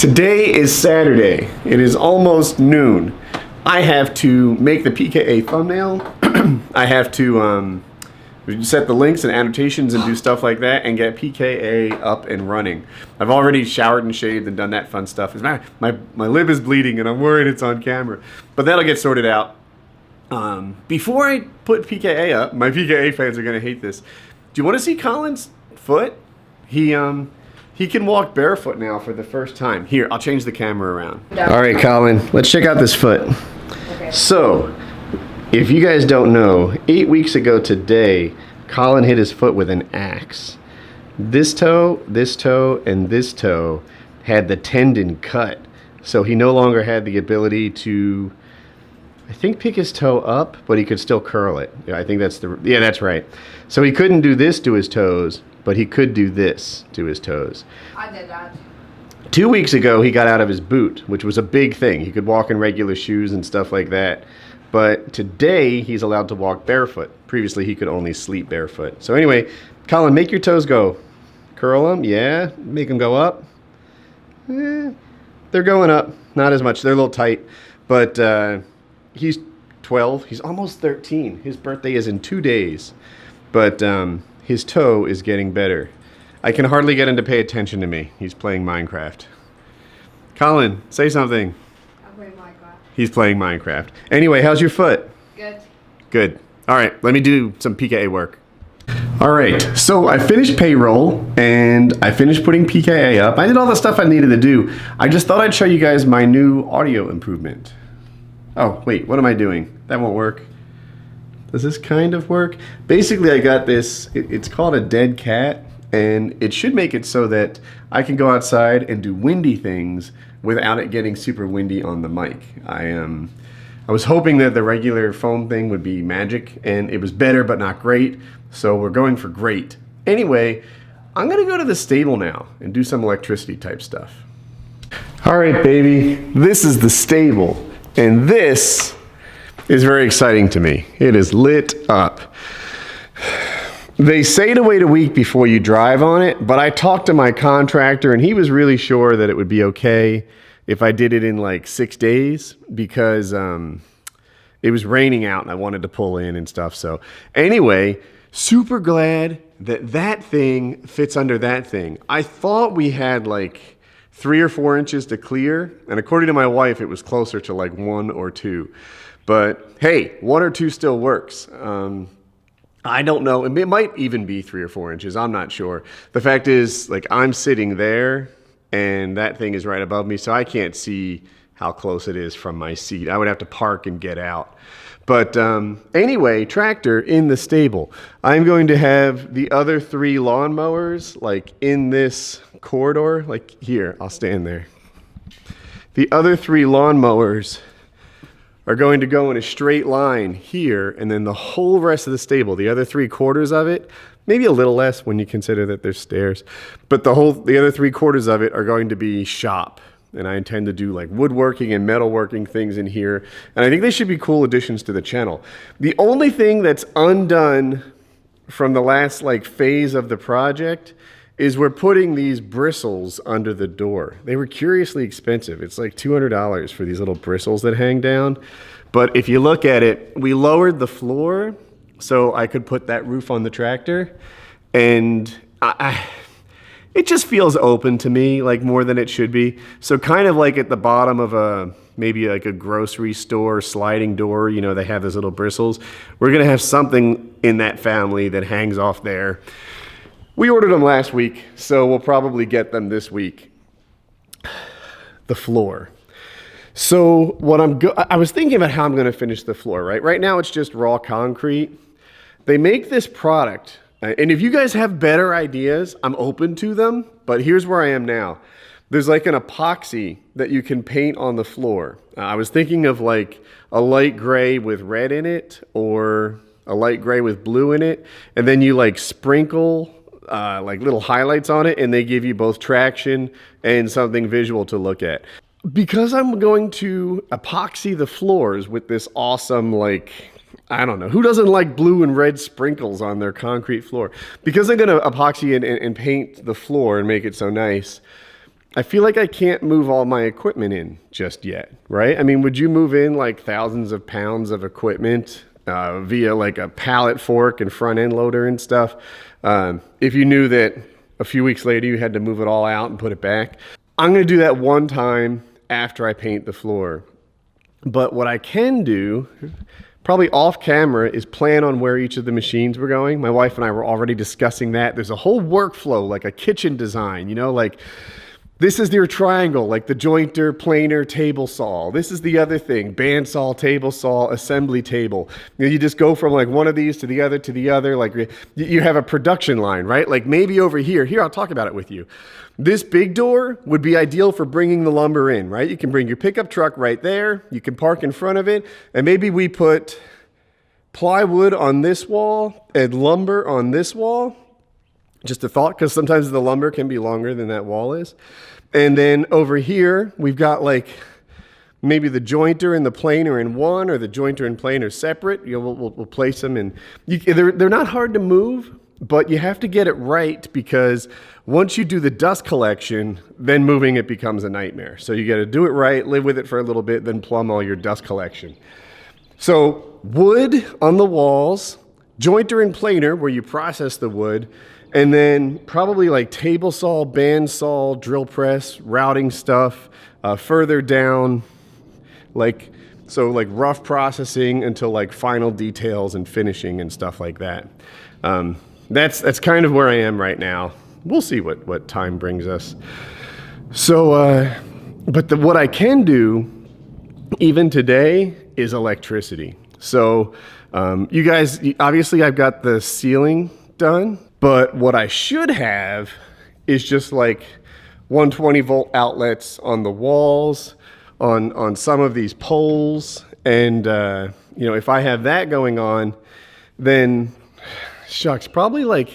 Today is Saturday. It is almost noon. I have to make the PKA thumbnail. I have to set the links and annotations and do stuff like that and get PKA up and running. I've already showered and shaved and done that fun stuff. My lip is bleeding and I'm worried it's on camera. But that'll get sorted out. Before I put PKA up, my PKA fans are going to hate this. Do you want to see Colin's foot? He can walk barefoot now for the first time. Here, I'll change the camera around. All right, Colin, let's check out this foot. Okay. So, if you guys don't know, 8 weeks ago today, Colin hit his foot with an axe. This toe, and this toe had the tendon cut. So he no longer had the ability to, I think, pick his toe up, but he could still curl it. Yeah, I think that's that's right. So he couldn't do this to his toes, but he could do this to his toes. I did that. 2 weeks ago, he got out of his boot, which was a big thing. He could walk in regular shoes and stuff like that. But today, he's allowed to walk barefoot. Previously, he could only sleep barefoot. So anyway, Colin, make your toes go. Curl them, yeah. Make them go up. They're going up. Not as much. They're a little tight. But he's 12. He's almost 13. His birthday is in 2 days. But his toe is getting better. I can hardly get him to pay attention to me. He's playing Minecraft. Colin, say something. I'm playing Minecraft. He's playing Minecraft. Anyway, how's your foot? Good. Good. All right, let me do some PKA work. All right, so I finished Payroll and I finished putting PKA up. I did all the stuff I needed to do. I just thought I'd show you guys my new audio improvement. Oh, wait, what am I doing? That won't work. Does this kind of work? Basically, I got this, it's called a dead cat, and it should make it so that I can go outside and do windy things without it getting super windy on the mic. I was hoping that the regular foam thing would be magic, and it was better but not great, so we're going for great. Anyway, I'm gonna go to the stable now and do some electricity type stuff. All right, baby, this is the stable, and this is very exciting to me. It is lit up. They say to wait a week before you drive on it, but I talked to my contractor and he was really sure that it would be okay if I did it in like 6 days because it was raining out and I wanted to pull in and stuff. So anyway, super glad that that thing fits under that thing. I thought we had like 3 or 4 inches to clear, and according to my wife, it was closer to like 1 or 2. But hey, 1 or 2 still works. I don't know. It might even be 3 or 4 inches. I'm not sure. The fact is, like, I'm sitting there and that thing is right above me, so I can't see how close it is from my seat. I would have to park and get out. But anyway, tractor in the stable. I'm going to have the other 3 lawnmowers like in this corridor. Like here, I'll stand there. The other 3 lawnmowers are going to go in a straight line here, and then the whole rest of the stable, the other 3/4 of it, maybe a little less when you consider that there's stairs, but the other 3/4 of it are going to be shop. And I intend to do like woodworking and metalworking things in here, and I think they should be cool additions to the channel. The only thing that's undone from the last like phase of the project is we're putting these bristles under the door. They were curiously expensive. It's like $200 for these little bristles that hang down. But if you look at it, we lowered the floor so I could put that roof on the tractor. And it just feels open to me, like more than it should be. So kind of like at the bottom of maybe like a grocery store sliding door, you know, they have those little bristles. We're gonna have something in that family that hangs off there. We ordered them last week, so we'll probably get them this week. The floor. So what I was thinking about how I'm going to finish the floor, right? Right now it's just raw concrete. They make this product, and if you guys have better ideas, I'm open to them, but here's where I am now. There's like an epoxy that you can paint on the floor. I was thinking of like a light gray with red in it, or a light gray with blue in it, and then you like sprinkle like little highlights on it, and they give you both traction and something visual to look at. Because I'm going to epoxy the floors with this awesome, like, I don't know, who doesn't like blue and red sprinkles on their concrete floor? Because I'm going to epoxy and paint the floor and make it so nice, I feel like I can't move all my equipment in just yet, right? I mean, would you move in like thousands of pounds of equipment via like a pallet fork and front end loader and stuff if you knew that a few weeks later you had to move it all out and put it back? I'm going to do that one time after I paint the floor. But what I can do, probably off camera, is plan on where each of the machines were going. My wife and I were already discussing that. There's a whole workflow, like a kitchen design, you know, like this is your triangle, like the jointer, planer, table saw. This is the other thing, bandsaw, table saw, assembly table. You just go from like one of these to the other, like you have a production line, right? Like maybe over here, I'll talk about it with you. This big door would be ideal for bringing the lumber in, right? You can bring your pickup truck right there. You can park in front of it. And maybe we put plywood on this wall and lumber on this wall. Just a thought, because sometimes the lumber can be longer than that wall is. And then over here, we've got like maybe the jointer and the planer in one, or the jointer and planer separate. You know, we'll place them in. They're not hard to move, but you have to get it right, because once you do the dust collection, then moving it becomes a nightmare. So you got to do it right, live with it for a little bit, then plumb all your dust collection. So wood on the walls, jointer and planer where you process the wood, and then probably like table saw, bandsaw, drill press, routing stuff, further down, like rough processing until like final details and finishing and stuff like that. That's kind of where I am right now. We'll see what time brings us. So, but what I can do even today is electricity. So, you guys, obviously I've got the ceiling done, but what I should have is just like 120 volt outlets on the walls, on some of these poles. And, you know, if I have that going on, then shucks, probably like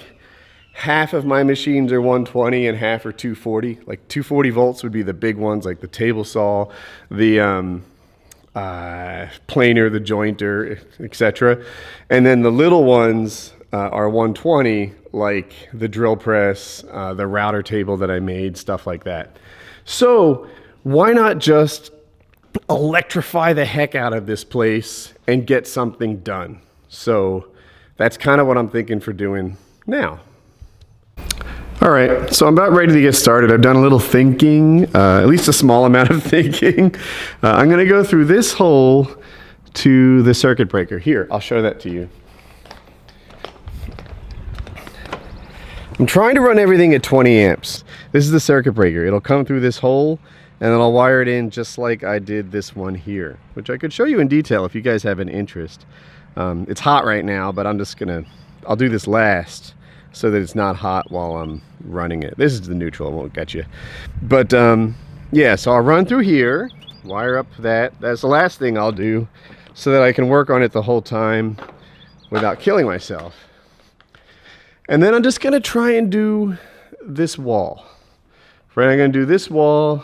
half of my machines are 120 and half are 240. Like 240 volts would be the big ones, like the table saw, the planer, the jointer, etc. And then the little ones are 120, like the drill press, the router table that I made, stuff like that. So why not just electrify the heck out of this place and get something done? So that's kind of what I'm thinking for doing now. All right, so I'm about ready to get started. I've done a little thinking, at least a small amount of thinking. I'm going to go through this hole to the circuit breaker. Here, I'll show that to you. I'm trying to run everything at 20 amps. This is the circuit breaker. It'll come through this hole, and then I'll wire it in just like I did this one here, which I could show you in detail if you guys have an interest. It's hot right now, but I'll do this last so that it's not hot while I'm running it. This is the neutral, it won't get you. But yeah, so I'll run through here, wire up that. That's the last thing I'll do so that I can work on it the whole time without killing myself. And then I'm just gonna try and do this wall. Right, I'm gonna do this wall.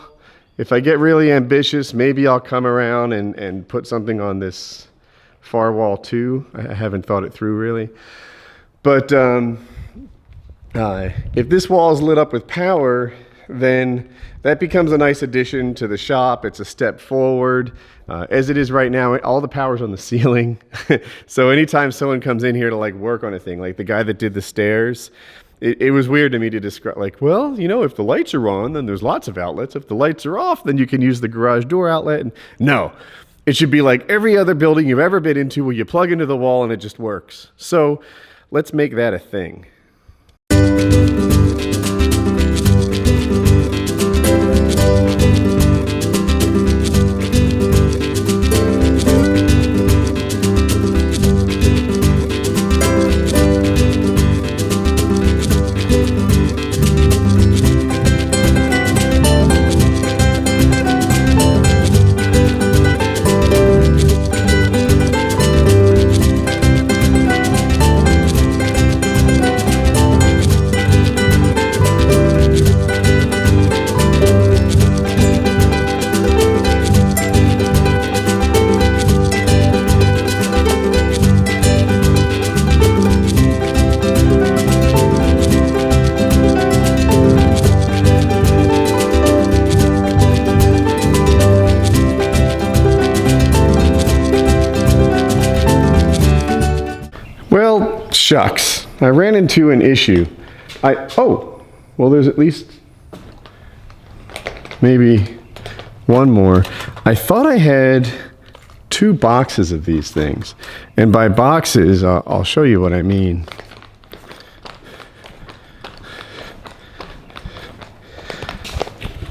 If I get really ambitious, maybe I'll come around and put something on this far wall too. I haven't thought it through really. But if this wall is lit up with power, then that becomes a nice addition to the shop. It's a step forward. As it is right now, all the power's on the ceiling. So anytime someone comes in here to like work on a thing, like the guy that did the stairs, it was weird to me to describe, like, well, you know, if the lights are on, then there's lots of outlets. If the lights are off, then you can use the garage door outlet. And no, it should be like every other building you've ever been into where you plug into the wall and it just works. So let's make that a thing. Shucks, I ran into an issue. Oh, well, there's at least maybe one more. I thought I had 2 boxes of these things. And by boxes, I'll show you what I mean.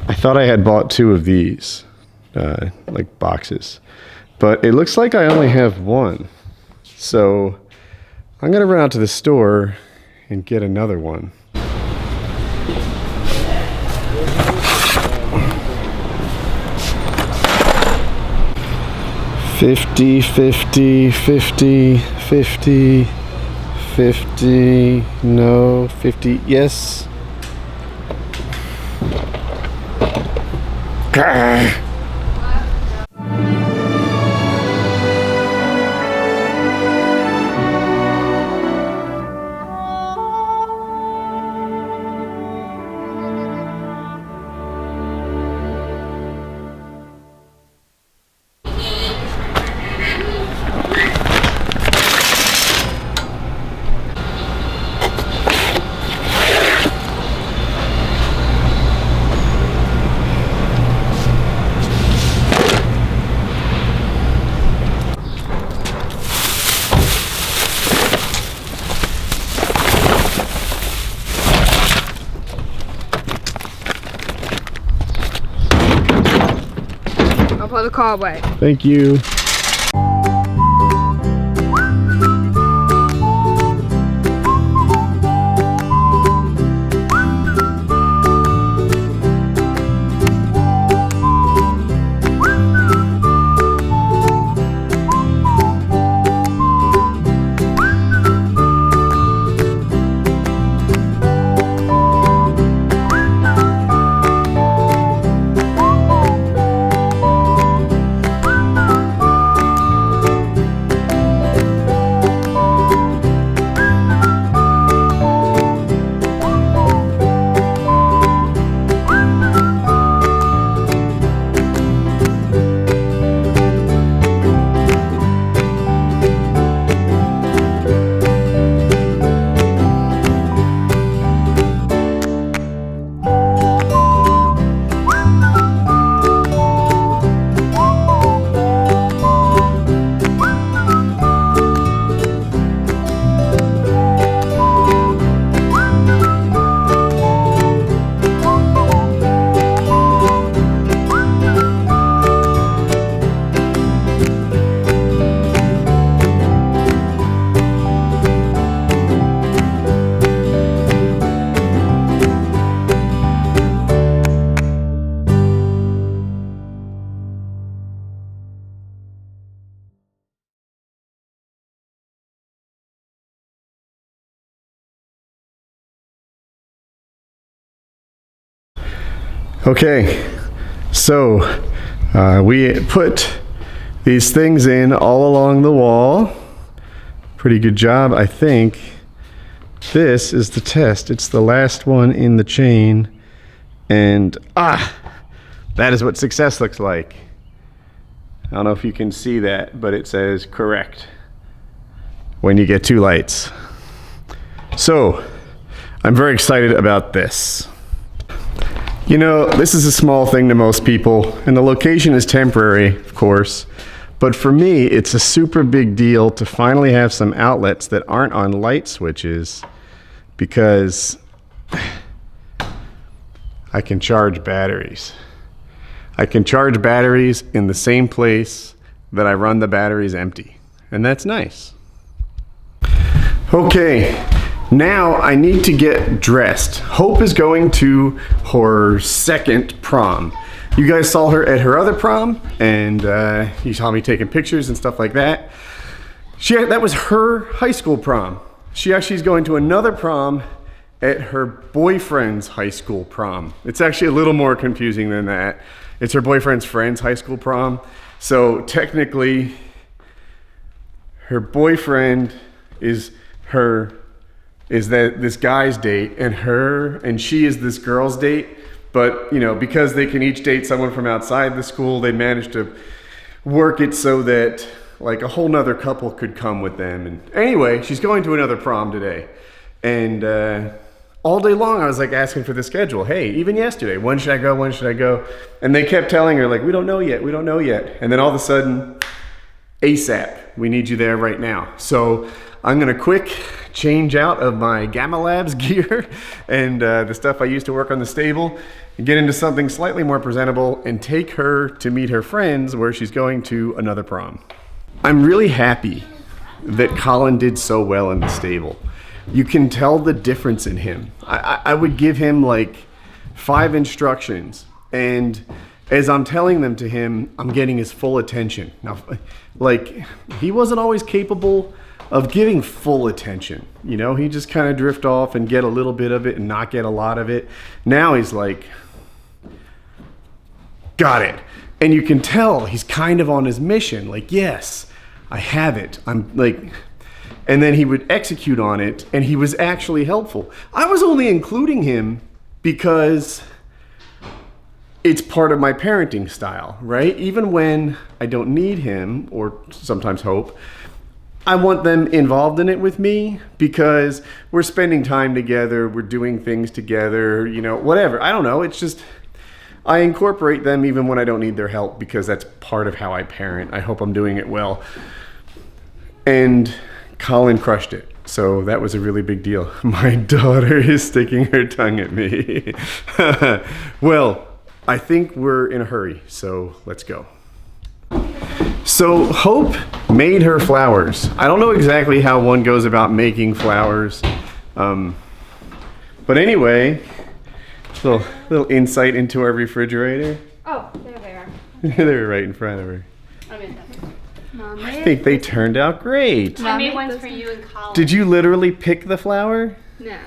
I thought I had bought 2 of these, like boxes. But it looks like I only have 1. So I'm gonna run out to the store and get another one. $50, $50, $50, $50, $50, no, $50, yes. Grr. I'll put the car away. Thank you. Okay, so we put these things in all along the wall. Pretty good job, I think. This is the test. It's the last one in the chain. And that is what success looks like. I don't know if you can see that, but it says correct when you get 2 lights. So I'm very excited about this. You know, this is a small thing to most people, and the location is temporary, of course, but for me, it's a super big deal to finally have some outlets that aren't on light switches, because I can charge batteries. I can charge batteries in the same place that I run the batteries empty, and that's nice. Okay. Now I need to get dressed. Hope is going to her second prom. You guys saw her at her other prom, and you saw me taking pictures and stuff like that. That was her high school prom. She actually is going to another prom at her boyfriend's high school prom. It's actually a little more confusing than that. It's her boyfriend's friend's high school prom. So technically, her boyfriend is this guy's date, and she is this girl's date. But, you know, because they can each date someone from outside the school, they managed to work it so that like a whole nother couple could come with them. And anyway, she's going to another prom today. And all day long I was like asking for the schedule. Hey, even yesterday, when should I go? When should I go? And they kept telling her like, we don't know yet. We don't know yet. And then all of a sudden, ASAP, we need you there right now. So I'm gonna quick change out of my Timelapse gear and the stuff I used to work on the stable and get into something slightly more presentable and take her to meet her friends where she's going to another prom. I'm really happy that Colin did so well in the stable. You can tell the difference in him. I would give him like 5 instructions, and as I'm telling them to him, I'm getting his full attention. Now, like, he wasn't always capable of giving full attention. You know, he just kind of drift off and get a little bit of it and not get a lot of it. Now he's like, got it. And you can tell he's kind of on his mission. Like, yes, I have it. I'm like, and then he would execute on it, and he was actually helpful. I was only including him because it's part of my parenting style, right? Even when I don't need him, or sometimes hope, I want them involved in it with me because we're spending time together, we're doing things together, you know, whatever. I don't know, it's just, I incorporate them even when I don't need their help because that's part of how I parent. I hope I'm doing it well. And Colin crushed it. So that was a really big deal. My daughter is sticking her tongue at me. Well, I think we're in a hurry, so let's go. So Hope made her flowers. I don't know exactly how one goes about making flowers. But anyway, little insight into our refrigerator. Oh, there they are. They were right in front of her. I made them. I think they turned out great. I made ones for you and Colin. Did you literally pick the flower? No.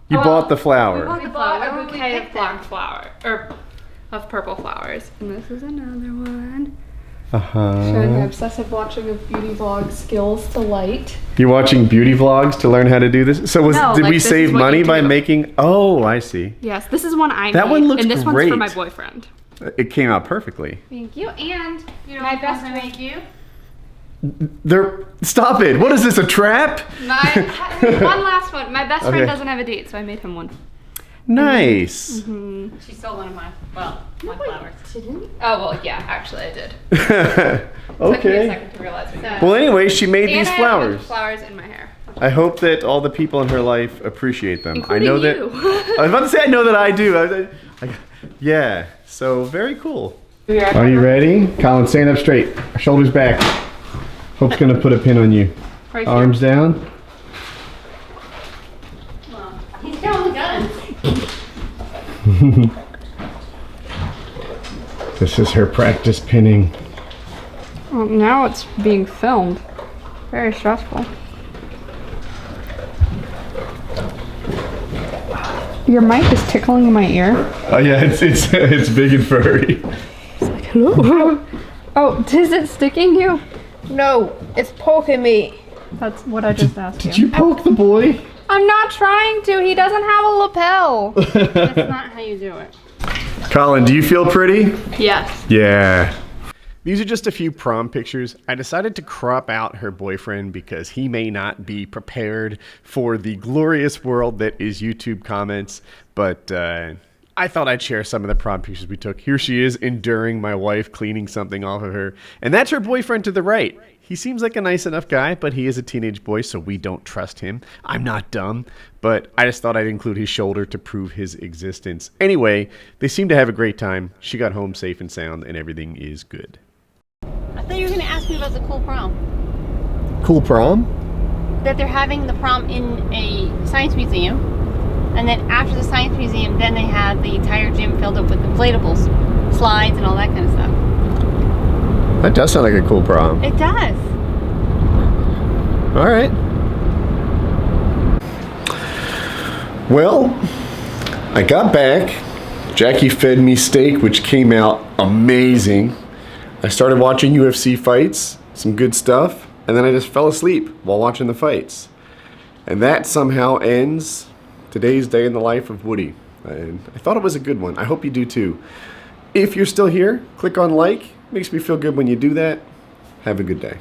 You bought the flower. We bought a bouquet of black flower, or of purple flowers. And this is another one. Showing my Uh-huh. obsessive watching of beauty vlog skills to light. You're watching beauty vlogs to learn how to do this? So No, did like, we this save is what money you by do. making, oh, I see. Yes, this is one I That made, one looks and this one's great. for my boyfriend. It came out perfectly. Thank you, and My best friend. make you. Stop it. What is this, a trap? One last one. My best Okay. friend doesn't have a date, so I made him one. Nice. She stole one of my, well, my flowers. Didn't? Oh well, yeah, actually I did. Took me a Okay. second to realize it. Well, anyway, she made And these I have a bunch of flowers. flowers in my hair. I hope that all the people in her life appreciate them. I Including know that. you. I was about to say I know that I do. Yeah. So very cool. Yeah. Are you ready? Colin, stand up straight. Shoulders back. Hope's gonna put a pin on you. Right here. Arms down. Well, he's showing the gun. This is her practice pinning. Well, now it's being filmed. Very stressful. Your mic is tickling my ear. Oh yeah, it's big and furry. Hello? Oh, is it sticking you? No, it's poking me. That's what I just asked Did you poke the boy? I'm not trying to. He doesn't have a lapel. That's not how you do it. Colin, do you feel pretty? Yes. Yeah. These are just a few prom pictures. I decided to crop out her boyfriend because he may not be prepared for the glorious world that is YouTube comments, but I thought I'd share some of the prom pictures we took. Here she is enduring my wife cleaning something off of her, and that's her boyfriend to the right. He seems like a nice enough guy, but he is a teenage boy, so we don't trust him. I'm not dumb, but I just thought I'd include his shoulder to prove his existence. Anyway, they seem to have a great time. She got home safe and sound, and everything is good. I thought you were going to ask me about the cool prom. Cool prom? That they're having the prom in a science museum. And then after the science museum, then they have the entire gym filled up with inflatables, slides, and all that kind of stuff. That does sound like a cool prom. It does. All right. Well, I got back. Jackie fed me steak, which came out amazing. I started watching UFC fights, some good stuff, and then I just fell asleep while watching the fights. And that somehow ends today's day in the life of Woody. And I thought it was a good one. I hope you do too. If you're still here, click on like. Makes me feel good when you do that. Have a good day.